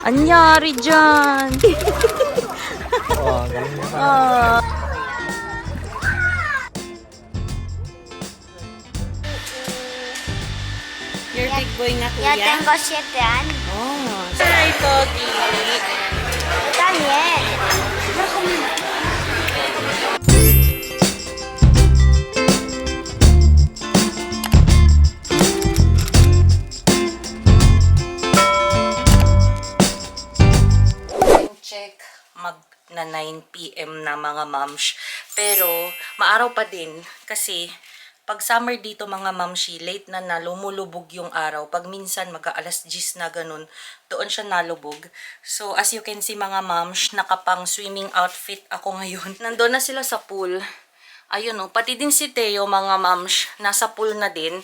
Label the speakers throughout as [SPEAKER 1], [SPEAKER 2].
[SPEAKER 1] Anyari dyan?
[SPEAKER 2] Oh, galing na.
[SPEAKER 1] Your big boy na
[SPEAKER 3] Ya
[SPEAKER 1] kuya?
[SPEAKER 3] tengo 7 años.
[SPEAKER 1] Oh, saan ito, Kili?
[SPEAKER 3] Yo también.
[SPEAKER 1] Check, mag na 9 PM na mga moms. Pero, maaraw pa din kasi pag summer dito mga mamshi, late na lumulubog yung araw. Pag minsan mag-aalas 10 na ganun, doon siya nalubog. So, as you can see mga moms, nakapang swimming outfit ako ngayon. Nandun na sila sa pool. Ayun o, pati din si Theo mga moms, nasa pool na din.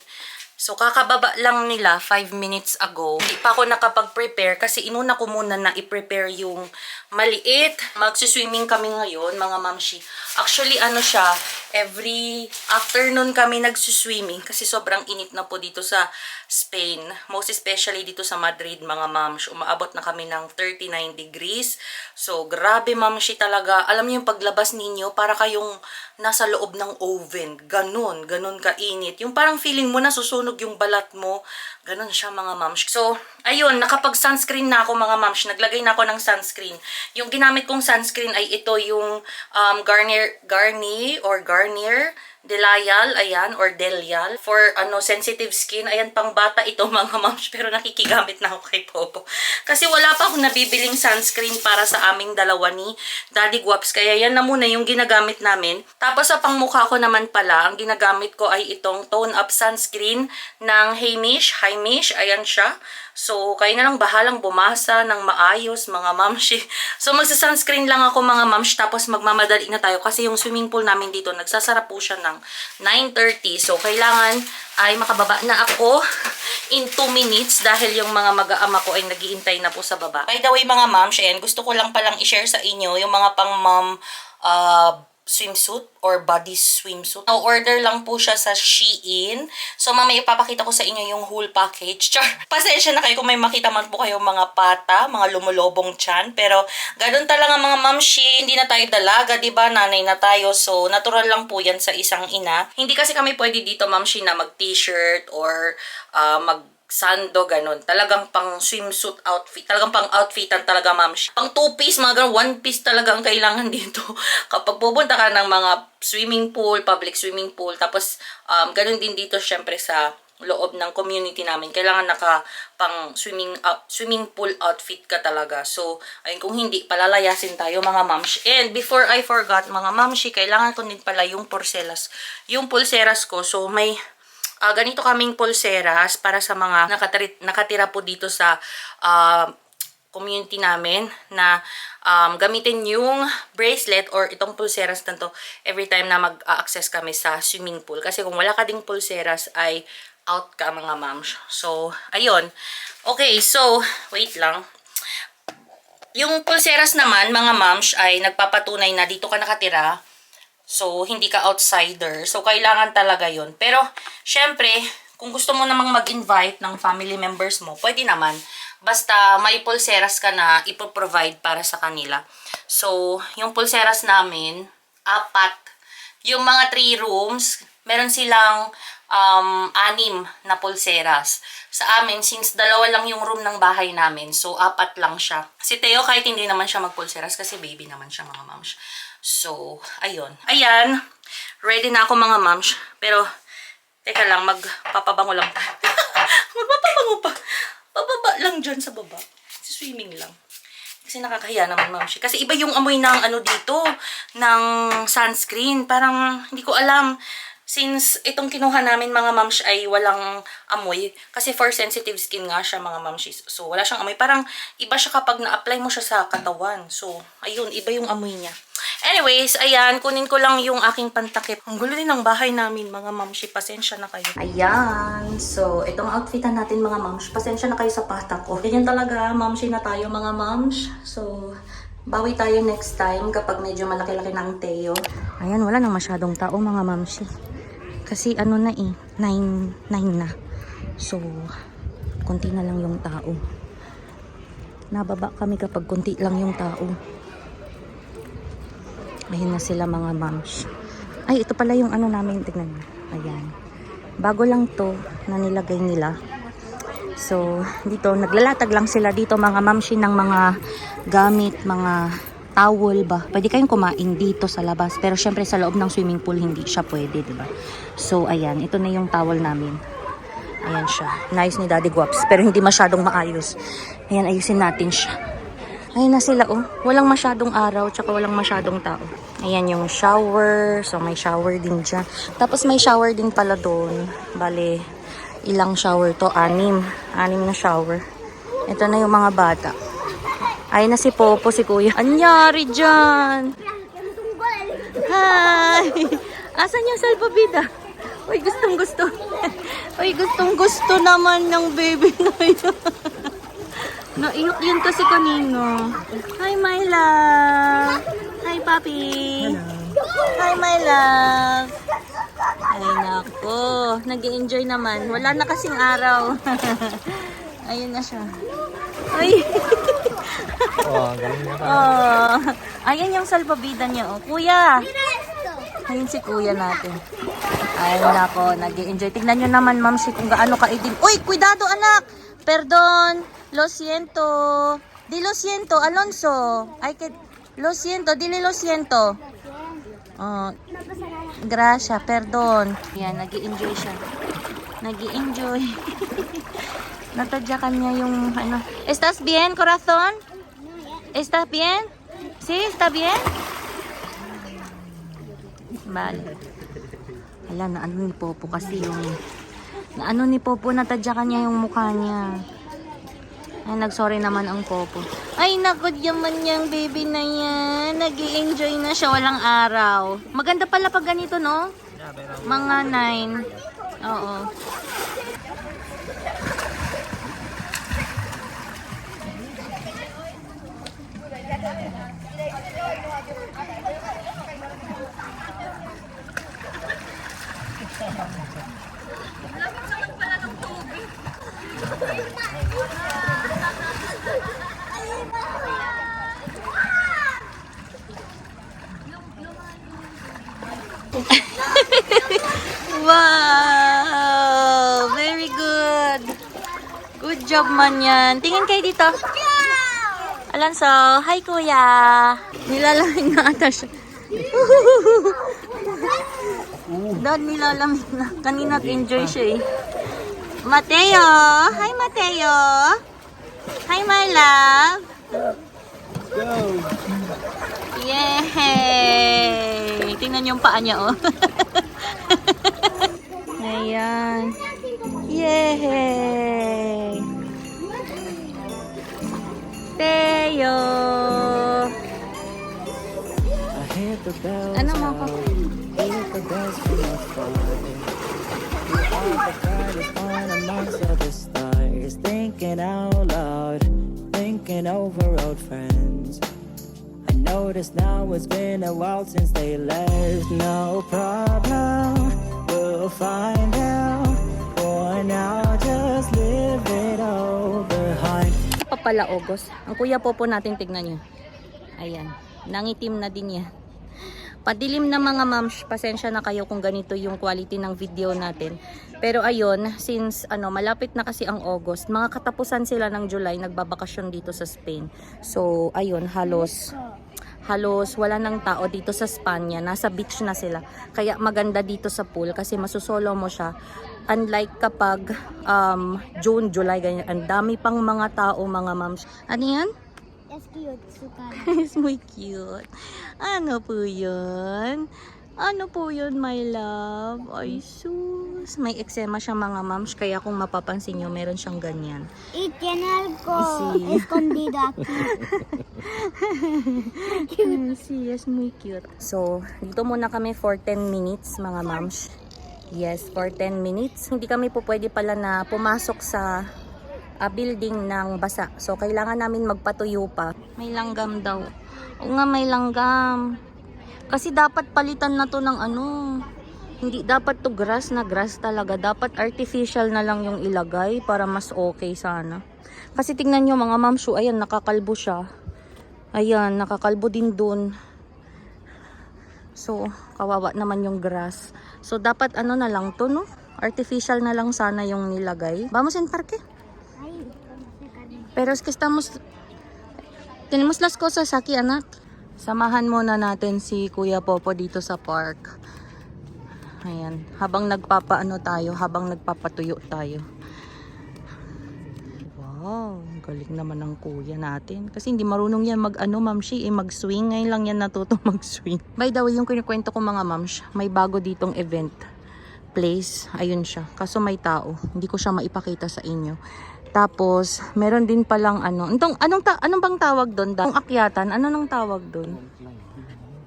[SPEAKER 1] So, kakababa lang nila 5 minutes ago. Hindi pa ako nakapag-prepare kasi inuna ko muna na i-prepare yung maliit. Magsiswimming kami ngayon, mga mamshi. Actually, ano siya, every afternoon kami nagsiswimming kasi sobrang init na po dito sa Spain. Most especially dito sa Madrid, mga mamsh. Umaabot na kami ng 39 degrees. So, grabe mamshi talaga. Alam niyo yung paglabas ninyo, para kayong nasa loob ng oven. Ganun kainit. Yung parang feeling mo na susunog yung balat mo. Ganun siya mga mams. So, ayun, nakapag-sunscreen na ako mga mams. Naglagay na ako ng sunscreen. Yung ginamit kong sunscreen ay ito yung Garnier Delial, ayan, or Delial. For sensitive skin, ayan, pang bata ito mga mams. Pero nakikigamit na ako kay Popo. Kasi wala pa akong nabibiling sunscreen para sa aming dalawa ni Daddy Guaps. Kaya yan na muna yung ginagamit namin. Tapos sa pangmukha ko naman pala, ang ginagamit ko ay itong tone up sunscreen ng Heimish. Ayan siya. So, kayo na lang bahalang bumasa ng maayos, mga mamshi. So, magsa-sunscreen lang ako, mga mamshi. Tapos, magmamadali na tayo. Kasi yung swimming pool namin dito, nagsasara po siya ng 9:30. So, kailangan ay makababa na ako in 2 minutes. Dahil yung mga mag-aama ko ay nag-iintay na po sa baba. By the way, mga mamshi, gusto ko lang palang i-share sa inyo yung mga pang-mom swimsuit or body swimsuit. Order lang po siya sa Shein. So, mamaya ipapakita ko sa inyo yung whole package. Char! Pasensya na kayo kung may makita man po kayo mga pata, mga lumulobong tiyan. Pero, ganun talaga mga mamshi. Hindi na tayo dalaga, diba? Nanay na tayo. So, natural lang po yan sa isang ina. Hindi kasi kami pwede dito, mamshi, na mag-t-shirt or sando, ganun. Talagang pang swimsuit outfit. Talagang pang outfitan talaga, ma'am. Pang 2-piece, mga ganun, 1-piece talaga ang kailangan dito. Kapag pupunta ka ng mga swimming pool, public swimming pool, tapos ganun din dito, syempre, sa loob ng community namin. Kailangan pang swimming pool outfit ka talaga. So, ayun, kung hindi, palalayasin tayo, mga mamshi. And before I forgot, mga mamshi, kailangan ko din pala yung pulseras. Yung pulseras ko, so may ganito kaming pulseras para sa mga nakatira po dito sa community namin na gamitin yung bracelet or itong pulseras na to every time na mag-access kami sa swimming pool. Kasi kung wala ka ding pulseras ay out ka, mga moms. So, ayun. Okay, so, wait lang. Yung pulseras naman, mga moms, ay nagpapatunay na dito ka nakatira. So, hindi ka outsider. So, kailangan talaga yun. Pero, syempre, kung gusto mo namang mag-invite ng family members mo, pwede naman. Basta may pulseras ka na ipoprovide para sa kanila. So, yung pulseras namin, 4. Yung mga 3 rooms, meron silang 6 na pulseras. Sa amin, since 2 lang yung room ng bahay namin, so 4 lang siya. Si Theo, kahit hindi naman siya magpulseras, kasi baby naman siya, mga moms. So, ayun. Ayan. Ready na ako, mga moms. Pero, teka lang, magpapabango lang tayo. Magpapabango pa. Bababa lang dyan sa baba. Swimming lang. Kasi nakakahiya naman, moms. Kasi iba yung amoy ng dito, ng sunscreen. Parang, hindi ko alam. Since itong kinuha namin, mga moms, ay walang amoy. Kasi for sensitive skin nga siya, mga moms. So, wala siyang amoy. Parang, iba siya kapag na-apply mo siya sa katawan. So, ayun, iba yung amoy niya. Anyways, ayan, kunin ko lang yung aking pantakip. Ang gulo din ng bahay namin, mga mamshi. Pasensya na kayo. Ayan. So, itong outfitan natin, mga mamshi. Pasensya na kayo sa pata ko. Ganyan talaga, mamshi na tayo, mga mamsh. So, bawi tayo next time kapag medyo malaki-laki na ang Theo. Ayan, wala nang masyadong tao, mga mamshi. Kasi na 9 na. So, konti na lang yung tao. Nababa kami kapag konti lang yung tao. Ayun na sila mga moms. Ay, ito pala yung ano namin. Tignan mo. Ayan. Bago lang to na nilagay nila. So, dito, naglalatag lang sila dito mga mamshi ng mga gamit, mga towel ba. Pwede kayong kumain dito sa labas. Pero syempre sa loob ng swimming pool, hindi siya pwede, diba? So, ayan. Ito na yung towel namin. Ayan siya. Nice ni Daddy Guaps. Pero hindi masyadong maayos. Ayan, ayusin natin siya. Ayan na sila, oh. Walang masyadong araw, tsaka walang masyadong tao. Ayan yung shower. So, may shower din dyan. Tapos may shower din pala doon. Bale, ilang shower to? 6. 6 na shower. Ito na yung mga bata. Ayan na si Popo, si Kuya. Anyari dyan? Hi! Asan yung salbabida? Uy, gustong gusto. Uy, gustong gusto naman ng baby na yun. Naiyok yun kasi kanino. Hi, my love. Hi, papi. Hi, my love. Ay, nako. Nag-i-enjoy naman. Wala na kasing araw. Ayun na siya. Ay.
[SPEAKER 2] Oh, galing niya.
[SPEAKER 1] Oh. Ayan yung salbabida niya. Oh. Kuya. Ayun si kuya natin. Ay, nako. Nag-i-enjoy. Tignan nyo naman, ma'am, kung gaano ka-idin. Uy, cuidado, anak. Perdón. Lo siento. Di lo siento, Alonso. Ay, lo siento, dili lo siento. Oh, gracias, perdón. Yan, nag-i-enjoy siya. Nag-i-enjoy. Natadyakan niya yung ano. ¿Estás bien, corazón? ¿Estás bien? ¿Sí? ¿Está bien? Vale. Wala, na ano ni Popo kasi yung... Na ano ni Popo, natadyakan niya yung mukha niya. Ay, nag-sorry naman ang Popo. Ay, naku, yaman niyang baby na yan. Nag-i-enjoy na siya, walang araw. Maganda pala pag ganito, no? Mga 9. Oo. Wow! Very good. Good job man yan. Tingin kayo dito. Alonso, hi kuya. Nilalamig na ata siya. Dad, nilalamig na. Kanina enjoy siya eh. Mateo! Hi Mateo! Hi my love! Yay! Tingnan yung paa niya, oh. Ayan. Yay! Teo! Ano mo ko?
[SPEAKER 4] Thinking out loud, thinking over old friends. I notice now it's been a while since they left. No problem, we'll find out. For now, just leave it all behind.
[SPEAKER 1] Pa pala August. Ang kuya Popo natin, tignan nyo. Ayan. Nangitim na din yan. Padilim na mga moms, pasensya na kayo kung ganito yung quality ng video natin. Pero ayun, since malapit na kasi ang August, mga katapusan sila ng July, nagbabakasyon dito sa Spain. So ayun, halos wala nang tao dito sa Spanya. Nasa beach na sila. Kaya maganda dito sa pool kasi masusolo mo siya. Unlike kapag June, July, ganyan. Ang dami pang mga tao, mga moms. Ano yan?
[SPEAKER 3] Es cute, suka.
[SPEAKER 1] It's muy cute. Ano po yun? Ano po yun, my love? Ay, sus. May eczema siya, mga moms. Kaya kung mapapansin nyo, meron siyang ganyan.
[SPEAKER 3] Y tiene algo
[SPEAKER 1] Sí.
[SPEAKER 3] escondido aquí.
[SPEAKER 1] Sí, es muy cute. So, dito muna kami for 10 minutes, mga moms. Yes, for 10 minutes. Hindi kami po pwede pala na pumasok sa building ng basa. So, kailangan namin magpatuyo pa. May langgam daw. Oo nga, may langgam. Kasi dapat palitan na to ng Hindi dapat to grass na grass talaga. Dapat artificial na lang yung ilagay para mas okay sana. Kasi tingnan nyo mga mamshu, ayan, nakakalbo siya. Ayan, nakakalbo din dun. So, kawawa naman yung grass. So, dapat ano na lang to, no? Artificial na lang sana yung nilagay. Vamos en parque.
[SPEAKER 3] Ay, sekarang.
[SPEAKER 1] Pero es que estamos... Tenemos las cosas aquí, anak. Samahan muna natin si Kuya Popo dito sa park. Ayan. Habang nagpapaano tayo, habang nagpapatuyo tayo. Wow, galing naman ng kuya natin. Kasi hindi marunong yan mamshi, mag-swing. Ngayon lang yan natutong mag-swing. By the way, yung kinikwento ko mga mamsh, may bago ditong event place. Ayun siya. Kaso may tao. Hindi ko siya maipakita sa inyo. Tapos, meron din palang ano. Anong bang tawag doon? Ang akyatan, ano nang tawag doon?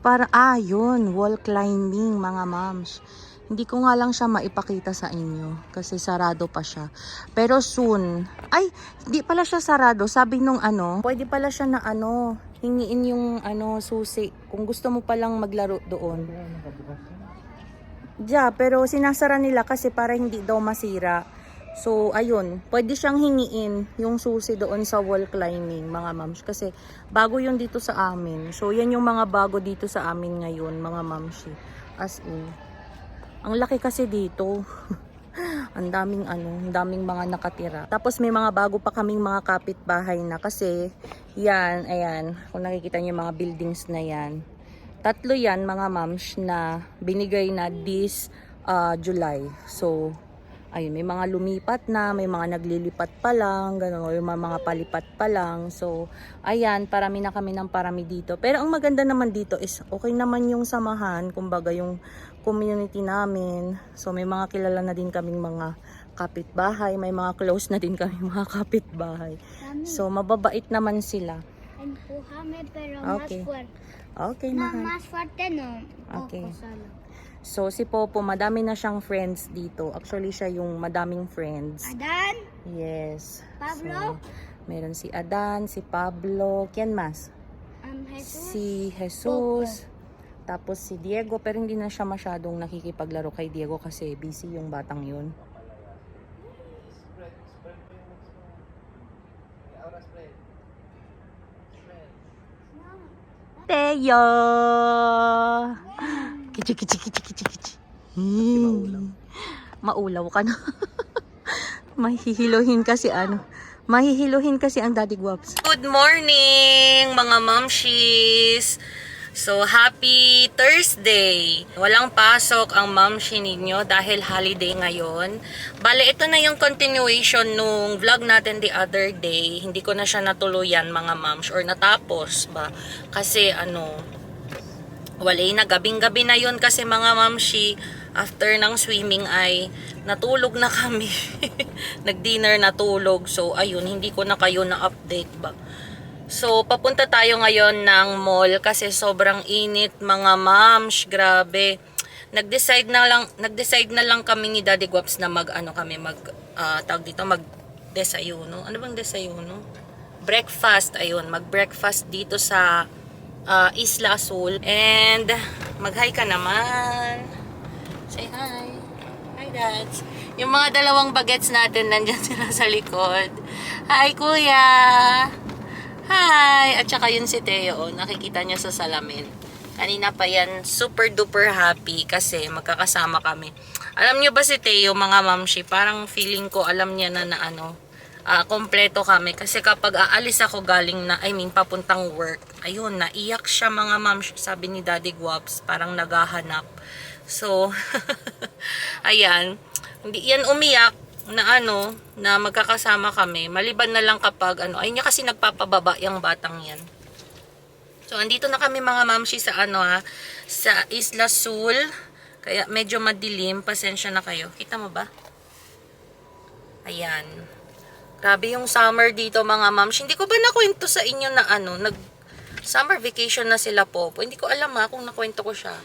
[SPEAKER 1] Para, yun. Wall climbing, mga moms. Hindi ko nga lang siya maipakita sa inyo. Kasi sarado pa siya. Pero soon. Ay, hindi pala siya sarado. Sabi nung pwede pala siya na hingiin yung susi. Kung gusto mo palang maglaro doon. Pero sinasara nila kasi para hindi daw masira. So, ayun, pwede siyang hingiin yung susi doon sa wall climbing, mga moms. Kasi bago yun dito sa amin. So, yan yung mga bago dito sa amin ngayon, mga moms. As in, ang laki kasi dito. Ang daming mga nakatira. Tapos may mga bago pa kaming mga kapitbahay na kasi, yan, ayan, kung nakikita niyo yung mga buildings na yan. 3 yan, mga moms, na binigay na this July. So, ayun, may mga lumipat na, may mga naglilipat pa lang, gano'n, yung mga palipat pa lang. So, ayan, parami na kami ng parami dito. Pero ang maganda naman dito is, okay naman yung samahan, kumbaga yung community namin. So, may mga kilala na din kaming mga kapitbahay, may mga close na din kaming mga kapitbahay. So, mababait naman sila.
[SPEAKER 3] Empujame, pero
[SPEAKER 1] Okay.
[SPEAKER 3] más fuerte.
[SPEAKER 1] Okay,
[SPEAKER 3] No,
[SPEAKER 1] mahal.
[SPEAKER 3] más fuerte no.
[SPEAKER 1] Okay.
[SPEAKER 3] Poco solo.
[SPEAKER 1] So, si Popo, madami na siyang friends dito. Actually, siya yung madaming friends.
[SPEAKER 3] Adan,
[SPEAKER 1] Yes.
[SPEAKER 3] Pablo?
[SPEAKER 1] So, meron si Adan, si Pablo, ¿quién más?
[SPEAKER 3] Jesus.
[SPEAKER 1] Si Jesus. Tapos si Diego, pero hindi na siya masyadong nakikipaglaro kay Diego kasi busy yung batang yun. Teo! Kichi, kichi, kichi, kichi, kichi. Maulaw ka na. Mahihiluhin kasi Mahihiluhin kasi ang Daddy Guaps. Good morning, mga mamshis! So, happy Thursday! Walang pasok ang mamshi ninyo dahil holiday ngayon. Bale, ito na yung continuation nung vlog natin the other day. Hindi ko na siya natuluyan, mga mamsh, or natapos ba? Kasi, wala na, gabing-gabi na yun kasi mga mamshi, after ng swimming ay natulog na kami. Nag-dinner, natulog. So, ayun, hindi ko na kayo na-update ba. So, papunta tayo ngayon ng mall kasi sobrang init, mga moms, grabe. Nag-decide na lang kami ni Daddy Guaps na mag-desayuno. Ano bang desayuno? Breakfast, ayun, mag-breakfast dito sa Isla Azul. And, mag-hi ka naman. Say hi. Hi, dads. Yung mga dalawang bagets natin, nandyan sila sa likod. Hi, kuya! Hi! At saka yun si Teo, nakikita niya sa salamin. Kanina pa yan, super duper happy kasi magkakasama kami. Alam niyo ba si Teo, mga mamshi, parang feeling ko alam niya na kompleto kami. Kasi kapag aalis ako papuntang work, ayun, naiyak siya, mga mamshi, sabi ni Daddy Guaps, parang naghahanap. So, ayan, hindi yan umiyak na magkakasama kami. Maliban na lang kapag ayun niya kasi nagpapababa yung batang yan. So, andito na kami, mga mamshi, sa sa Isla Azul. Kaya medyo madilim, pasensya na kayo. Kita mo ba? Ayan. Grabe yung summer dito, mga mamshi. Hindi ko ba nakwento sa inyo na summer vacation na sila, Popo? Hindi ko alam kung nakwento ko siya.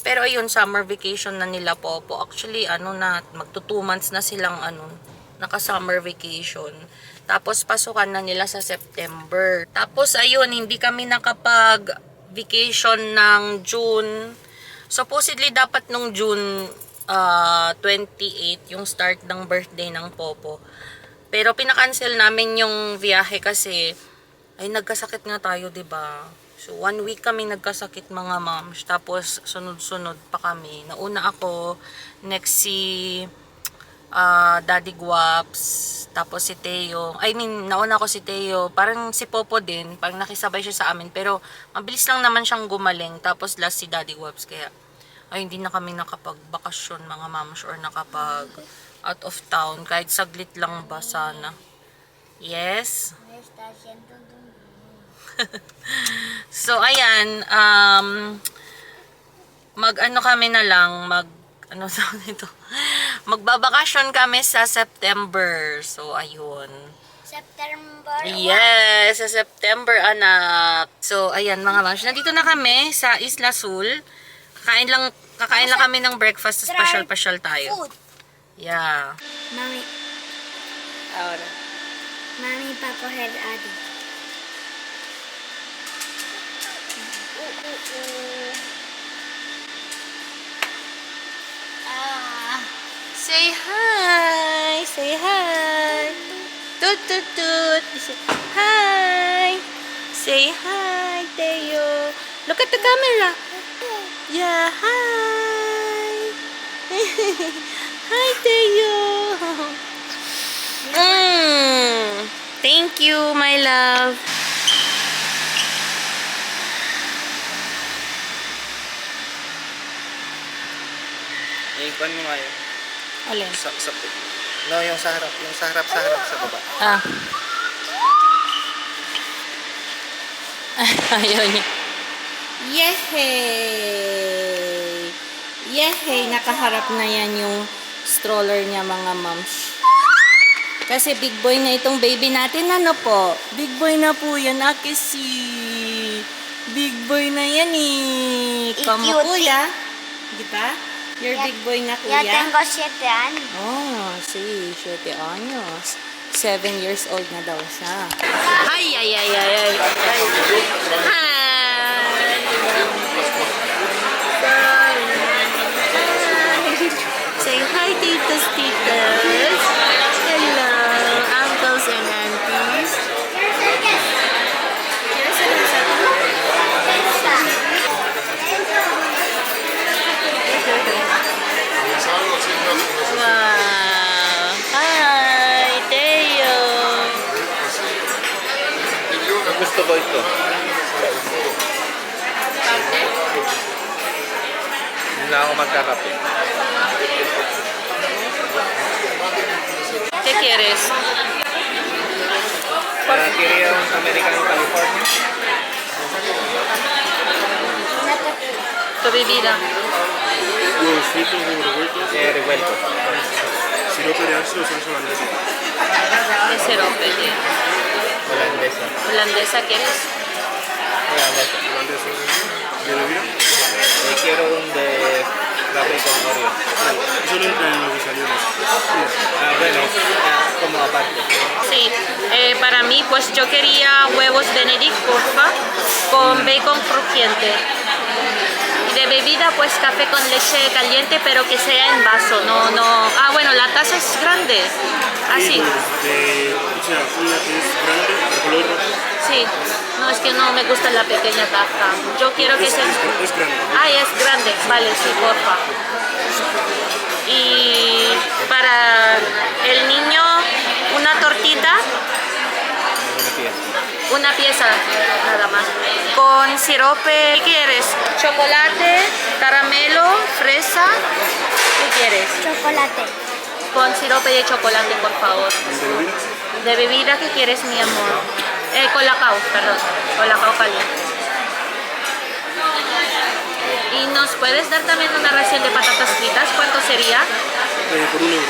[SPEAKER 1] Pero ayun, summer vacation na nila, Popo. Actually, magto 2 months na silang naka-summer vacation. Tapos, pasukan na nila sa September. Tapos, ayun, hindi kami nakapag-vacation ng June. Supposedly, dapat nung June, 28 yung start ng birthday ng Popo. Pero pinakancel namin yung biyahe kasi ay nagkasakit nga tayo, 'di ba? So 1 week kami nagkasakit mga moms, tapos sunod-sunod pa kami. Nauna ako, next si Daddy Guaps, tapos si Teo. Nauna ako si Teo, parang si Popo din, parang nakisabay siya sa amin, pero mabilis lang naman siyang gumaling. Tapos last si Daddy Guaps, kaya ay hindi na kami nakapagbakasyon mga moms or nakapag out of town, kahit saglit lang ba sana. Yes.
[SPEAKER 3] Me está haciendo un...
[SPEAKER 1] So ayan, mag-ano kami na lang, ano tawag nito? Magbabakasyon kami sa September. So ayun.
[SPEAKER 3] September.
[SPEAKER 1] Yes, sa September, anak. So ayan mga moms, nandito na kami sa Isla Sul. Kakain lang kami ng breakfast, pasyal-pasyal tayo.
[SPEAKER 3] Food.
[SPEAKER 1] Yeah.
[SPEAKER 3] Mami,
[SPEAKER 1] Ahora.
[SPEAKER 3] mami va a coger a Adi.
[SPEAKER 1] Say hi. Say hi. Tut tut tut. Say hi. Say hi, Teo. Look at the camera. Yeah, hi. Hi, Teo. Thank you, my love.
[SPEAKER 2] Ipan mo nga yun.
[SPEAKER 1] Alin?
[SPEAKER 2] No, yung sa harap. Yung sa harap sa baba.
[SPEAKER 1] Ah. Ayaw niya. Yehey! Yehey! Nakaharap na yan yung stroller niya, mga moms. Kasi big boy na itong baby natin. Ano po? Big boy na po yan, Akisi. Big boy na yan eh. Kamu
[SPEAKER 3] cute.
[SPEAKER 1] kuya. Diba? You're big boy na
[SPEAKER 3] Ya
[SPEAKER 1] kuya.
[SPEAKER 3] tengo 7 años.
[SPEAKER 1] Oh, sí, 7 años. 7 years old na daw siya. Ay, ay, ay, ay, ay. Hi! Say hi, titos, titas. Hello, uncles and aunties. Wow! Hi, Teo!
[SPEAKER 2] Gusto ko ito. Hindi na ako magkakape.
[SPEAKER 1] ¿Qué quieres?
[SPEAKER 2] Quería un American California.
[SPEAKER 1] Tu bebida.
[SPEAKER 5] Huevos fritos, huevos revueltos,
[SPEAKER 2] Revuelto.
[SPEAKER 5] sirope de ácido, salsa holandesa.
[SPEAKER 1] ¿Qué sirope?
[SPEAKER 2] Holandesa.
[SPEAKER 1] ¿Holandesa quieres?
[SPEAKER 2] Holandesa.
[SPEAKER 5] Holandesa. ¿De bebida?
[SPEAKER 2] Quiero un de café con Oreo.
[SPEAKER 5] Eso no entra en los desayunos.
[SPEAKER 2] Bueno, como aparte.
[SPEAKER 1] Sí, para mí pues yo quería huevos Benedict, porfa, con bacon crujiente. Y de bebida pues café con leche caliente, pero que sea en vaso, no. Ah, bueno, la taza es grande. Así.
[SPEAKER 5] O sea, una que es grande, de color rojo.
[SPEAKER 1] Sí. No, es que no me gusta la pequeña taza. Yo quiero que sea...
[SPEAKER 5] Es grande.
[SPEAKER 1] Ah, es grande. Vale, sí, porfa. Y para el niño, una tortita. Una pieza, nada más. Con sirope, ¿qué quieres? Chocolate, caramelo, fresa. ¿Qué quieres?
[SPEAKER 3] Chocolate.
[SPEAKER 1] Con sirope de chocolate, por favor.
[SPEAKER 5] ¿De bebida?
[SPEAKER 1] ¿De bebida qué quieres, mi amor? Colacao, perdón. Colacao caliente. ¿Y nos puedes dar también una ración de patatas fritas? ¿Cuánto sería?
[SPEAKER 5] Por €1.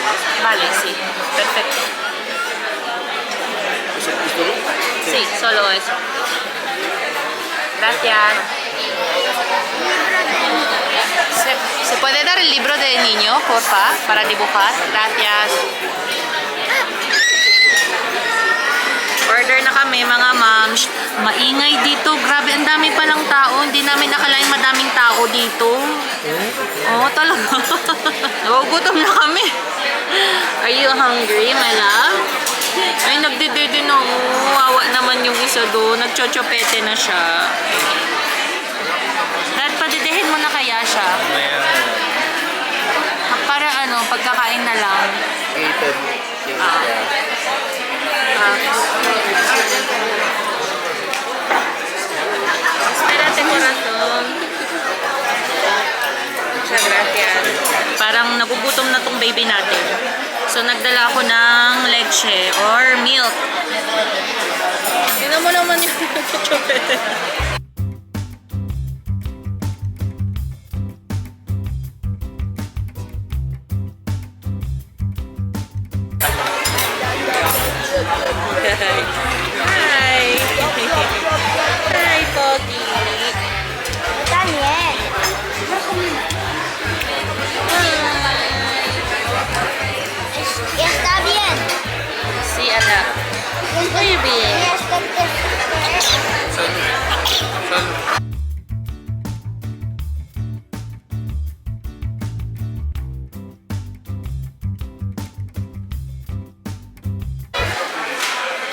[SPEAKER 1] Vale, sí. Perfecto.
[SPEAKER 5] ¿Es todo?
[SPEAKER 1] Sí, solo eso. Gracias. ¿Se puede dar el libro de niño, porfa, para dibujar? Gracias. Order Nag-order na kami mga moms. Maingay dito. Grabe, ang dami palang tao. Hindi namin nakalaing madaming tao dito. Oo, talaga. Nagugutom na kami. Are you hungry, my love? Ay, nagdididi na. Wawa naman yung isa doon. Nagchochopete na siya. Dad, padidihin mo na kaya siya? Para ano, pagkakain na lang.
[SPEAKER 2] Gated.
[SPEAKER 1] Espérate, corazón. Muchas gracias. Parang nagugutom na tong baby natin. So, nagdala ako ng leche or milk. Tingnan mo naman yung chocolate. Hi! Hi, Pogi!
[SPEAKER 3] También. Ya está bien.
[SPEAKER 1] Si anak. Muy bien.
[SPEAKER 3] Ya está bien.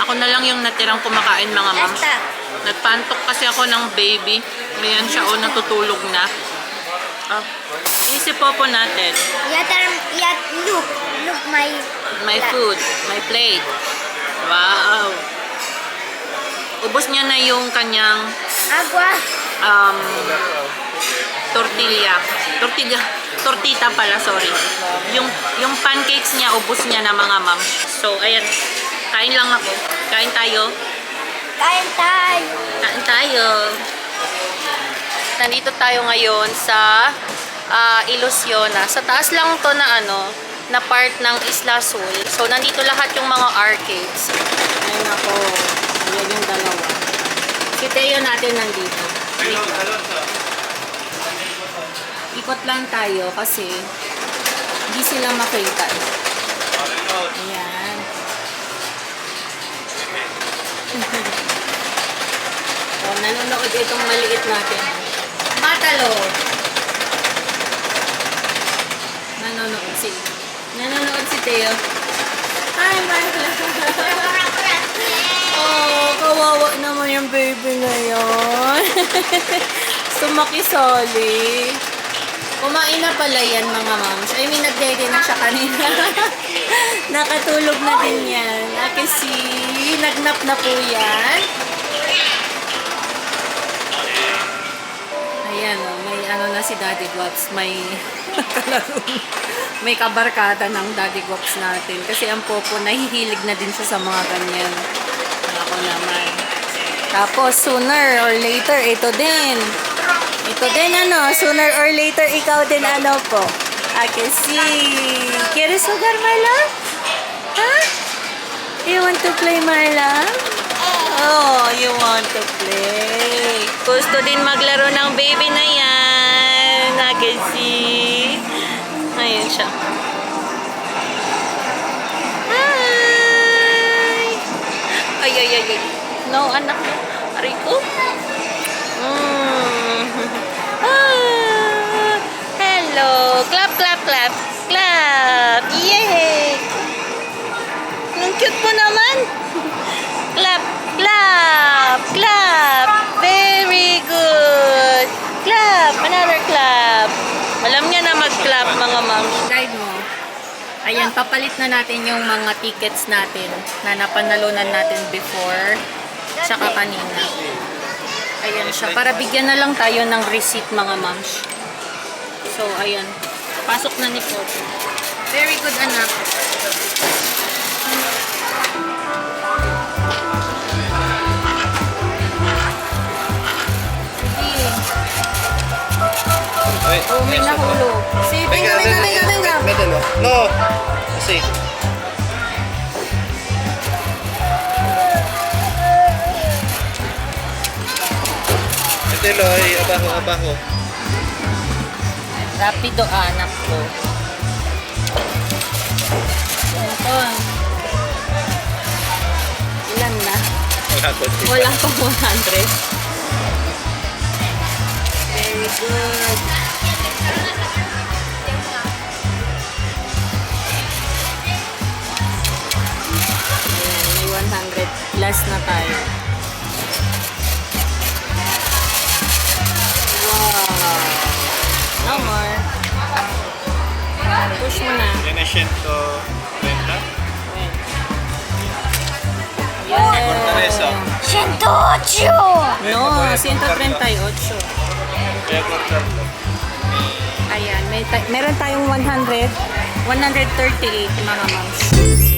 [SPEAKER 1] Ako na lang yung natirang kumakain mga moms.
[SPEAKER 3] Basta.
[SPEAKER 1] Nagpantok kasi ako ng baby. Ngayon siya o natutulog na. Oh. Isip po natin.
[SPEAKER 3] Ya look my
[SPEAKER 1] My food, my plate. Wow. Ubos niya na yung kanyang
[SPEAKER 3] agua.
[SPEAKER 1] Tortita pala, sorry. Yung pancakes niya, ubos niya na mga ma'am. So, ayan. Kain lang ako. Kain tayo.
[SPEAKER 3] Kain tayo.
[SPEAKER 1] Kain tayo. Nandito tayo ngayon sa Ilusiona. Sa taas lang to na na part ng Isla Sul. So, nandito lahat yung mga arcades. Ayun ako. Yan yung dalawa. Si Teo natin nandito. Ikot lang tayo kasi hindi sila makita. Ayan. Oh, nanonood itong maliit natin. Matalo! Nanonood si Teo. Hi, Marla! Oh, kawawa naman yung baby ngayon. Sumakisali. Kumain na pala yan mga moms. I mean, nag-dede na siya kanina. Nakatulog na din yan. Kasi nagnap na po yan. Ayan o, may na si Daddy Guaps. May kabarkada ng Daddy Guaps natin. Kasi ang popo, nahihilig na din siya sa mga ganyan. Ako naman. Tapos, sooner or later, ito din. Ito din sooner or later, ikaw din po. Kasi, ¿quieres jugar, my love? Huh? You want to play, my love? Oh, you want to play. Gusto din maglaro ng baby na yan. Kasi, ayun siya. Hi! Ay. No, anak mo. Aray ko. Hello. Clap, clap, clap. Clap. Yay! Ang cute mo naman. Clap, clap, clap. Very good. Clap. Another clap. Alam niya na mag-clap, mga moms. Guide mo. Ayan, papalit na natin yung mga tickets natin na napanalunan natin before tsaka kanina. Ayan siya. Para bigyan na lang tayo ng receipt, mga moms. So, ayan. Pasok na ni Popo. Very good, anak. Oh, may nahulog. Si, tingnan.
[SPEAKER 2] Medalo. No. Kasi. Medalo ay abaho.
[SPEAKER 1] Rapido, anak ko. Ano to? Ilan na?
[SPEAKER 2] Wala ko.
[SPEAKER 1] Wala pang 100. Very good. Ayan, may 100 plus na tayo. Wow. No more. Push mo na.
[SPEAKER 2] Yan na 130. Fortaleza.
[SPEAKER 3] 108.
[SPEAKER 1] No, 138.
[SPEAKER 2] Kaya cortado.
[SPEAKER 1] Ayan, meron tayong 100. 138 mga moms.